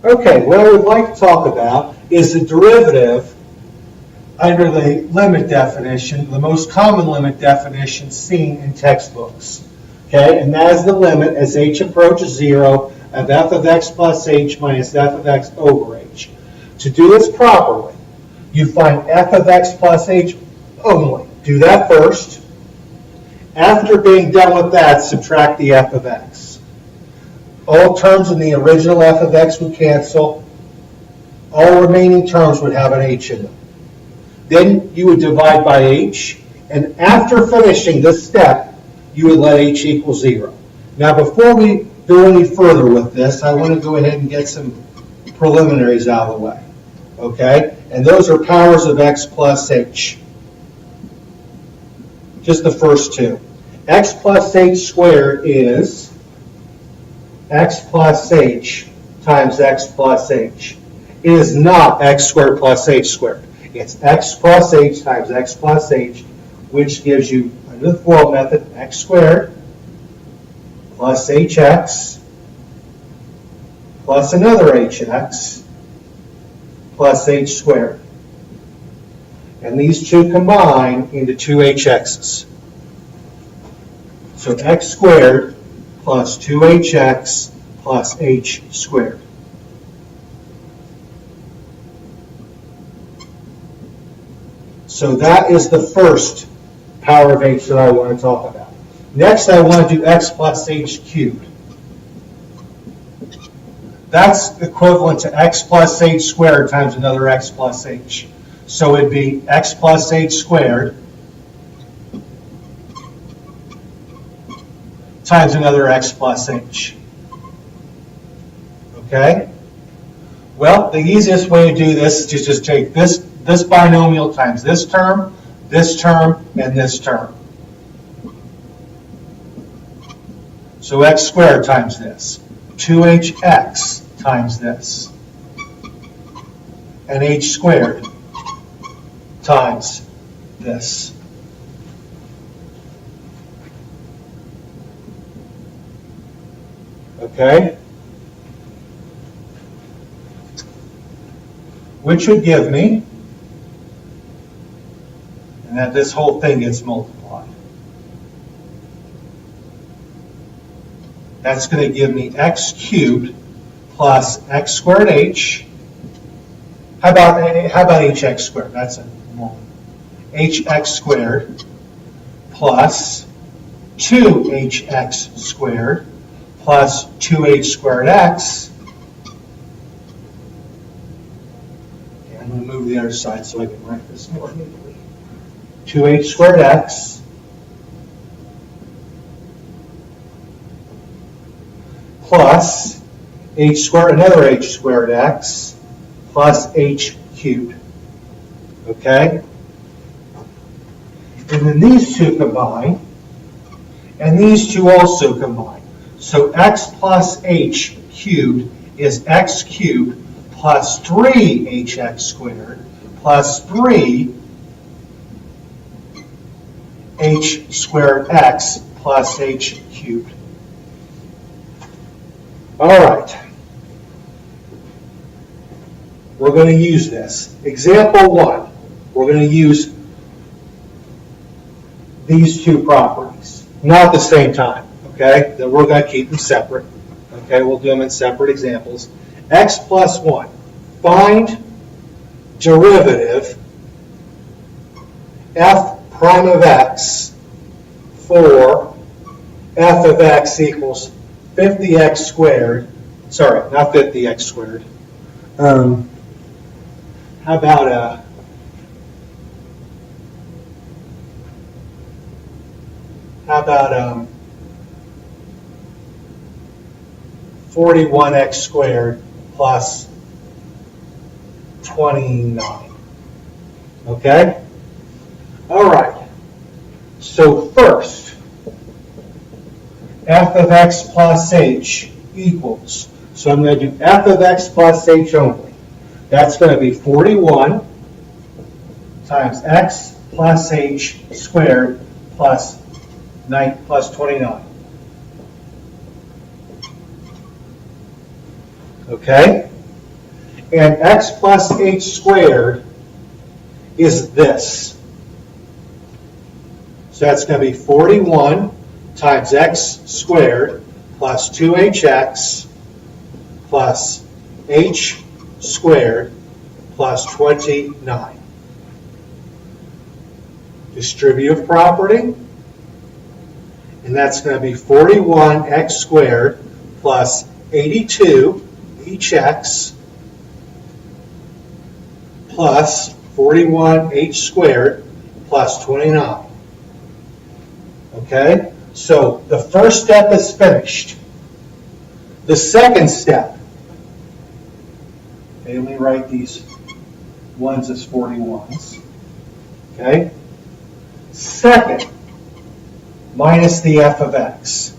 Okay, what I would like to talk about is the derivative under the limit definition, the most common limit definition seen in textbooks. Okay, and that is the limit as h approaches 0 of f of x plus h minus f of x over h. To do this properly, you find f of x plus h only. Do that first. After being done with that, subtract the f of x. All terms in the original f of x would cancel. All remaining terms would have an h in them. Then you would divide by h, and after finishing this step, you would let h equal 0. Now, before we go any further with this, I want to go ahead and get some preliminaries out of the way. Okay? And those are powers of x plus h. Just the first two. X plus h squared is x plus h times x plus h. It is not x squared plus h squared. It's x plus h times x plus h, which gives you, under the FOIL method, x squared plus hx plus another hx plus h squared. And these two combine into two hx's. So x squared plus 2hx plus h squared. So that is the first power of h that I want to talk about. Next, I want to do x plus h cubed. That's equivalent to x plus h squared times another x plus h. So it'd be x plus h squared times another x plus h. Okay? Well, the easiest way to do this is to just take this binomial times this term, and this term. So x squared times this, 2hx times this, and h squared times this. Okay? Which would give me, and that this whole thing gets multiplied. That's going to give me x cubed plus x squared h. How about hx squared? That's a moment. Hx squared plus 2hx squared plus 2h squared x. Okay, I'm going to move the other side so I can write this more neatly. 2h squared x plus h squared, another h squared x plus h cubed. Okay? And then these two combine, and these two also combine. So x plus h cubed is x cubed plus 3hx squared plus 3 h squared x plus h cubed. All right. We're going to use this. Example 1. We're going to use these two properties. Not at the same time. Okay? Then we're going to keep them separate. Okay? We'll do them in separate examples. X plus 1. Find derivative f prime of x for f of x equals 50x squared. Sorry, not 50x squared. How about 41x squared plus 29. Okay? All right. So first, f of x plus h equals. So I'm going to do f of x plus h only. That's going to be 41 times x plus h squared plus 29. Okay? And x plus h squared is this. So that's going to be 41 times x squared plus 2hx plus h squared plus 29. Distributive property. And that's going to be 41x squared plus 82 hx plus 41h squared plus 29. Okay? So the first step is finished. The second step. Okay, let me write these ones as 41s. Okay? Second, minus the f of x.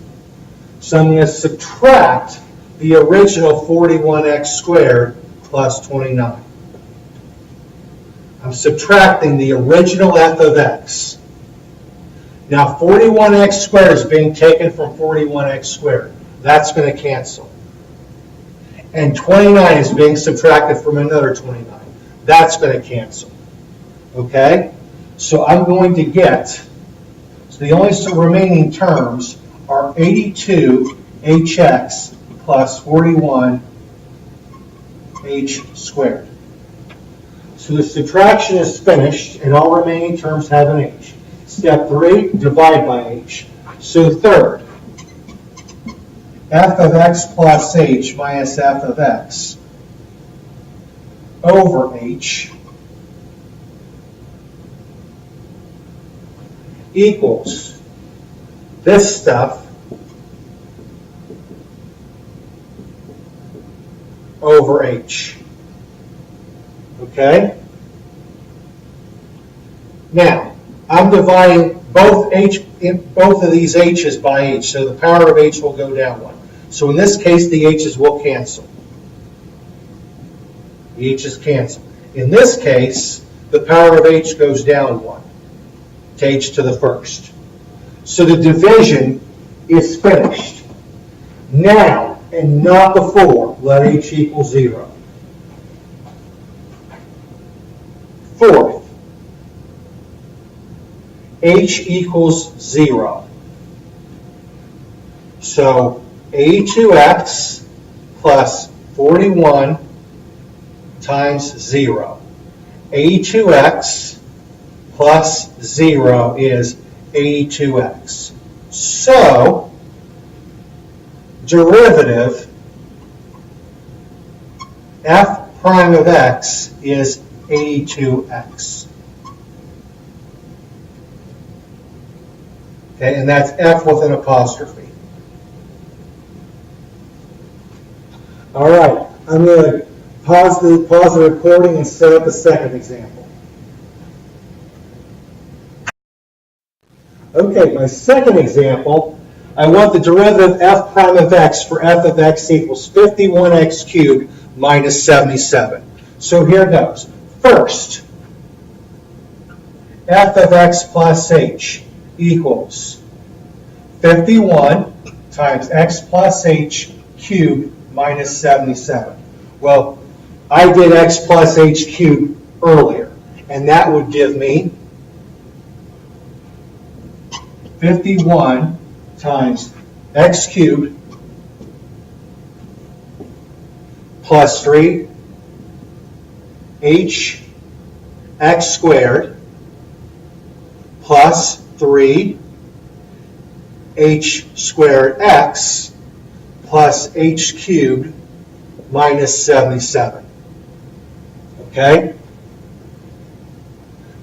So I'm going to subtract the original 41x squared plus 29. I'm subtracting the original f of x. Now 41x squared is being taken from 41x squared. That's going to cancel. And 29 is being subtracted from another 29. That's going to cancel. Okay? So I'm going to get, so the only remaining terms are 82hx plus 41h squared. So the subtraction is finished and all remaining terms have an h. Step 3, divide by h. So third, f of x plus h minus f of x over h equals this stuff over h. Okay? Now, I'm dividing both of these h's by h, so the power of h will go down one. So in this case, the h's will cancel. The h's cancel. In this case, the power of h goes down one, to h to the first. So the division is finished. Now, and not before, let h equal 0. Fourth, h equals 0. So 82x plus 41 times 0. 82x plus 0 is 82x. So, derivative f prime of x is 82x. Okay, and that's f with an apostrophe. All right, I'm going to pause the recording and set up a second example. Okay, my second example, I want the derivative f prime of x for f of x equals 51x cubed minus 77. So here goes. First, f of x plus h equals 51 times x plus h cubed minus 77. Well, I did x plus h cubed earlier, and that would give me 51 times x cubed plus 3 h x squared plus 3 h squared x plus h cubed minus 77. Okay?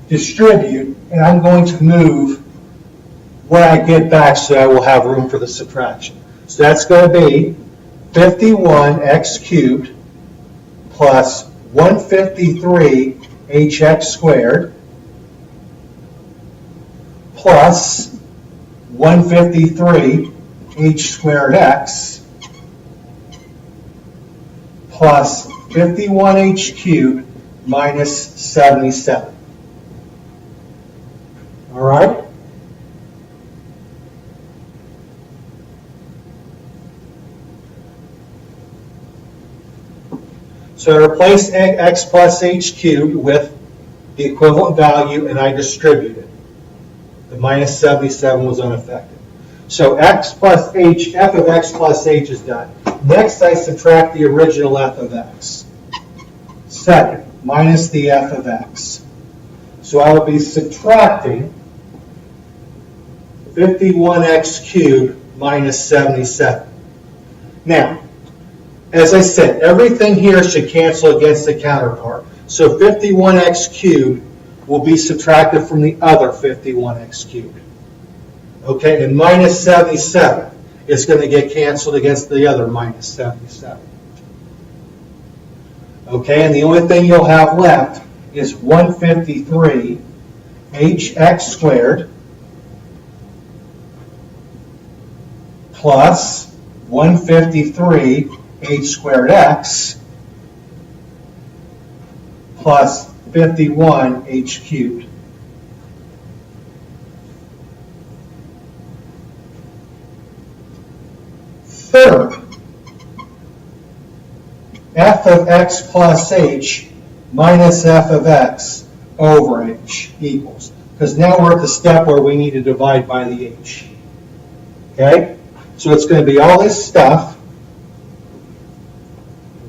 Distribute, and I'm going to move when I get back so I will have room for the subtraction. So that's going to be 51x cubed plus 153 hx squared plus 153 h squared x plus 51h cubed minus 77. All right? So I replace x plus h cubed with the equivalent value, and I distribute it. The minus 77 was unaffected. So x plus h, f of x plus h is done. Next, I subtract the original f of x. Second, minus the f of x. So I will be subtracting 51x cubed minus 77. Now, as I said, everything here should cancel against the counterpart. So 51x cubed will be subtracted from the other 51x cubed. Okay, and minus 77 is going to get canceled against the other minus 77. Okay, and the only thing you'll have left is 153 hx squared plus 153 h squared x plus 51 h cubed. Third, f of x plus h minus f of x over h equals. Because now we're at the step where we need to divide by the h. Okay? So it's going to be all this stuff.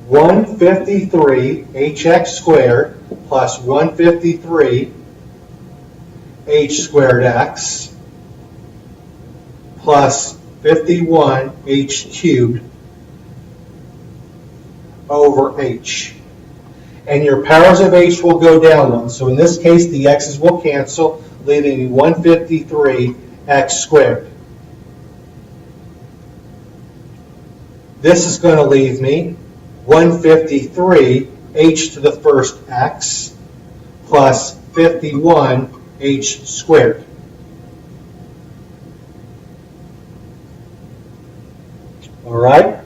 153 hx squared plus 153 h squared x plus 51 h cubed over h. And your powers of h will go down one. So in this case, the x's will cancel, leaving me 153 x squared. This is going to leave me 153 h to the first x plus 51 h squared. All right?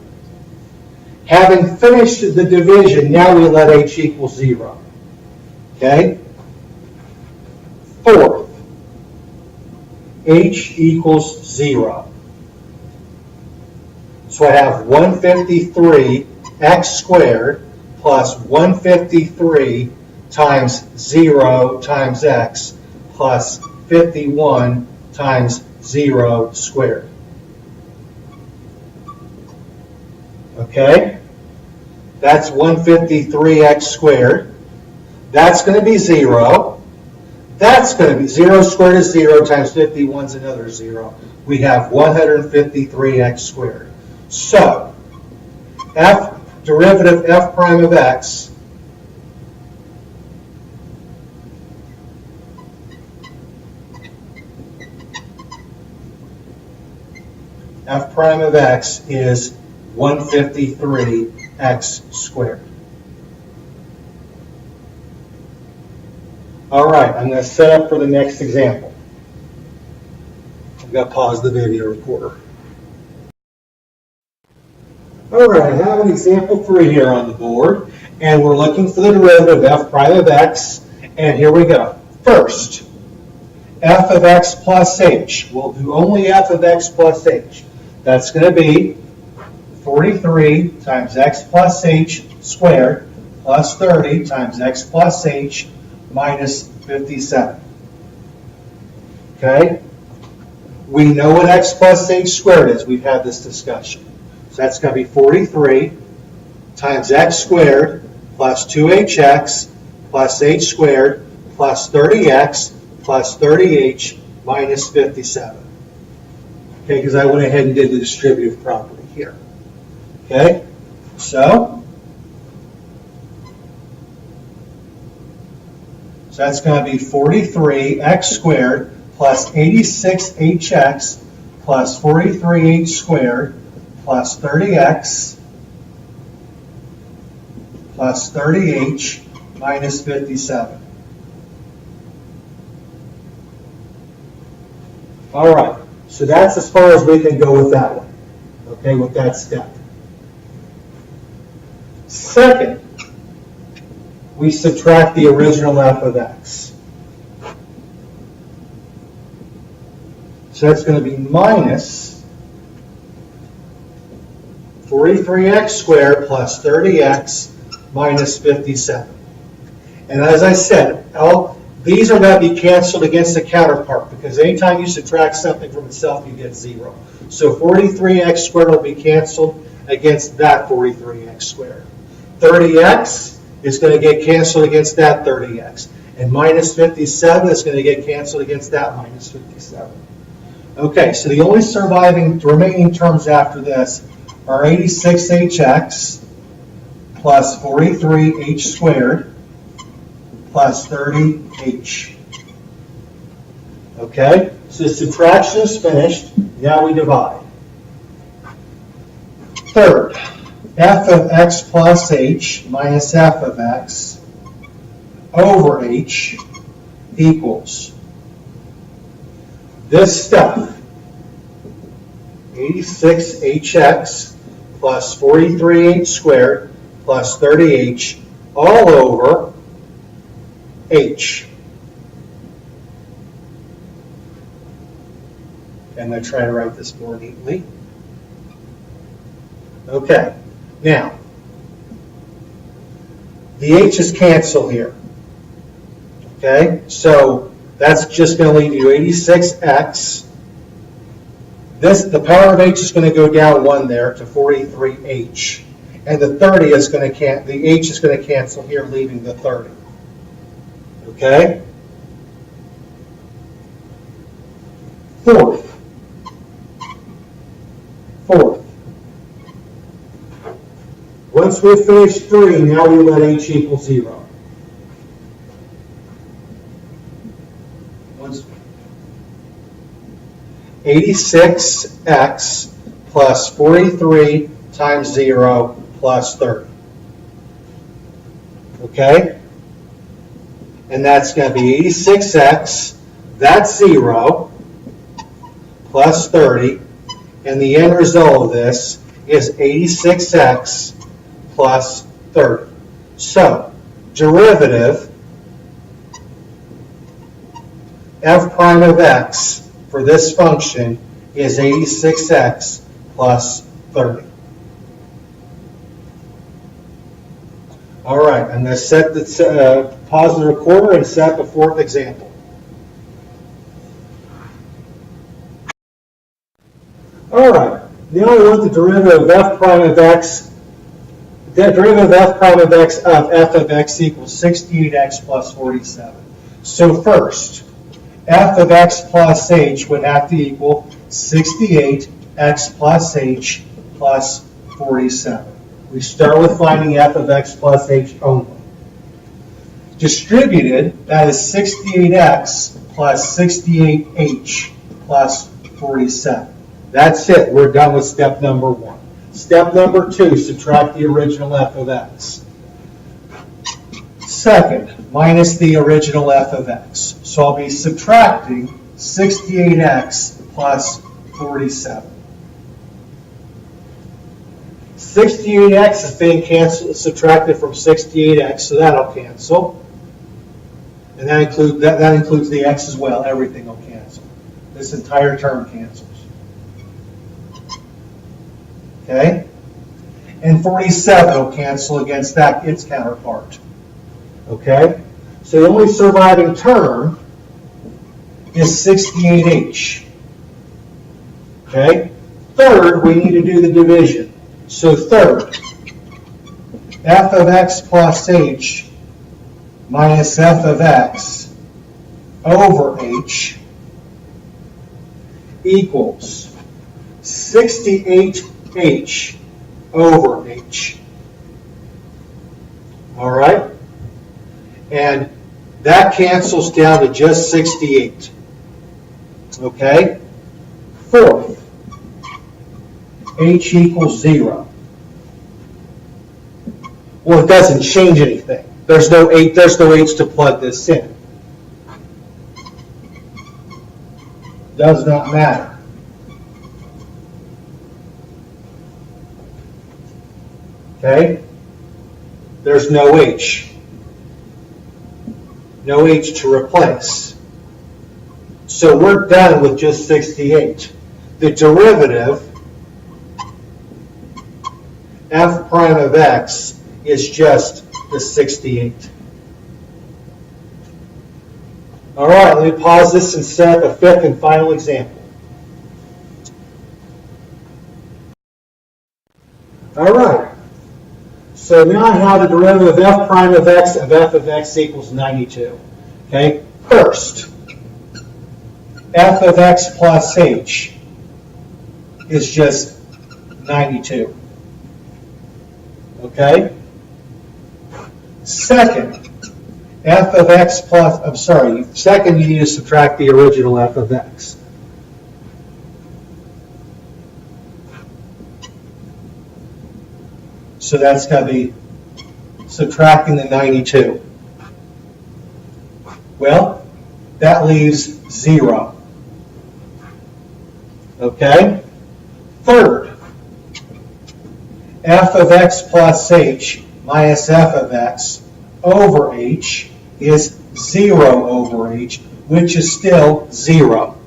Having finished the division, now we let h equal 0. Okay? Fourth, h equals 0. So I have 153 x squared plus 153 times 0 times x plus 51 times 0 squared. Okay? That's 153x squared. That's going to be 0. That's going to be 0 squared is 0 times 51 is another 0. We have 153x squared. So, f derivative f prime of x f prime of x is 153x squared. All right, I'm going to set up for the next example. I'm going to pause the video recorder. All right, I have an example 3 here on the board, and we're looking for the derivative of f prime of x, and here we go. First, f of x plus h. We'll do only f of x plus h. That's going to be 43 times x plus h squared plus 30 times x plus h minus 57. Okay? We know what x plus h squared is. We've had this discussion. So that's going to be 43 times x squared plus 2hx plus h squared plus 30x plus 30h minus 57. Okay, because I went ahead and did the distributive property here. Okay, so that's going to be 43x squared plus 86hx plus 43h squared plus 30x plus 30h minus 57. All right, so that's as far as we can go with that one, okay, with that step. Second, we subtract the original f of x. So that's going to be minus 43x squared plus 30x minus 57. And as I said, these are going to be canceled against the counterpart because anytime you subtract something from itself, you get 0. So 43x squared will be canceled against that 43x squared. 30x is going to get canceled against that 30x. And minus 57 is going to get canceled against that minus 57. Okay, so the only remaining terms after this are 86hx plus 43h squared plus 30h. Okay, so subtraction is finished. Now we divide. Third, f of x plus h minus f of x over h equals this stuff, 86hx plus 43h squared plus 30h all over h. And I'm going to try to write this more neatly. Okay, now, the h's cancel here. Okay, so that's just going to leave you 86x. The power of h is going to go down 1 there to 43h. And the 30 is going to the h is going to cancel here, leaving the 30. Okay? Fourth. Once we've finished 3, now we let h equal 0. 86x plus 43 times 0 plus 30. Okay? And that's going to be 86x, that's 0, plus 30. And the end result of this is 86x plus 30. So, derivative f prime of x for this function is 86x plus 30. All right, I'm going to pause the recorder and set up a fourth example. All right, now we want the derivative of f prime of x. The derivative of f prime of x of f of x equals 68x plus 47. So first, f of x plus h would have to equal 68x plus h plus 47. We start with finding f of x plus h only. Distributed, that is 68x plus 68h plus 47. That's it. We're done with step number 1. Step number 2, subtract the original f of x. Second, minus the original f of x. So I'll be subtracting 68x plus 47. 68x is being subtracted from 68x, so that'll cancel. And that includes the x as well. Everything will cancel. This entire term cancels. Okay? And 47 will cancel against its counterpart. Okay? So the only surviving term is 68h. Okay? Third, we need to do the division. So third, f of x plus h minus f of x over h equals 68h over h. All right? And that cancels down to just 68. Okay? Fourth, h equals 0. Well, it doesn't change anything. There's no h to plug this in. Does not matter. Okay? There's no h. No h to replace. So we're done with just 68. The derivative, f prime of x, is just the 68. All right, let me pause this and set up a fifth and final example. All right, so now I have the derivative of f prime of x equals 92. Okay, first, f of x plus h is just 92. Okay? Second, f of x plus, second you need to subtract the original f of x. So that's going to be subtracting the 92. Well, that leaves 0. Okay? Third, f of x plus h minus f of x over h is 0 over h, which is still 0.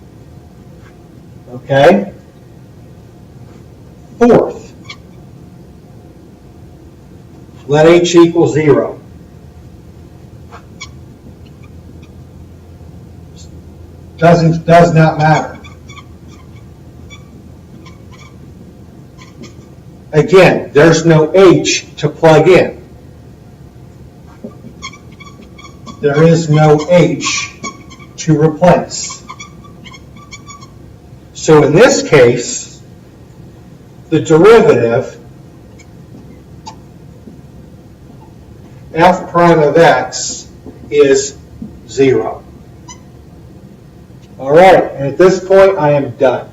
Okay? Fourth, let h equal 0. Does not matter. Again, there's no h to plug in. There is no h to replace. So in this case, the derivative f prime of x is 0. All right, and at this point I am done.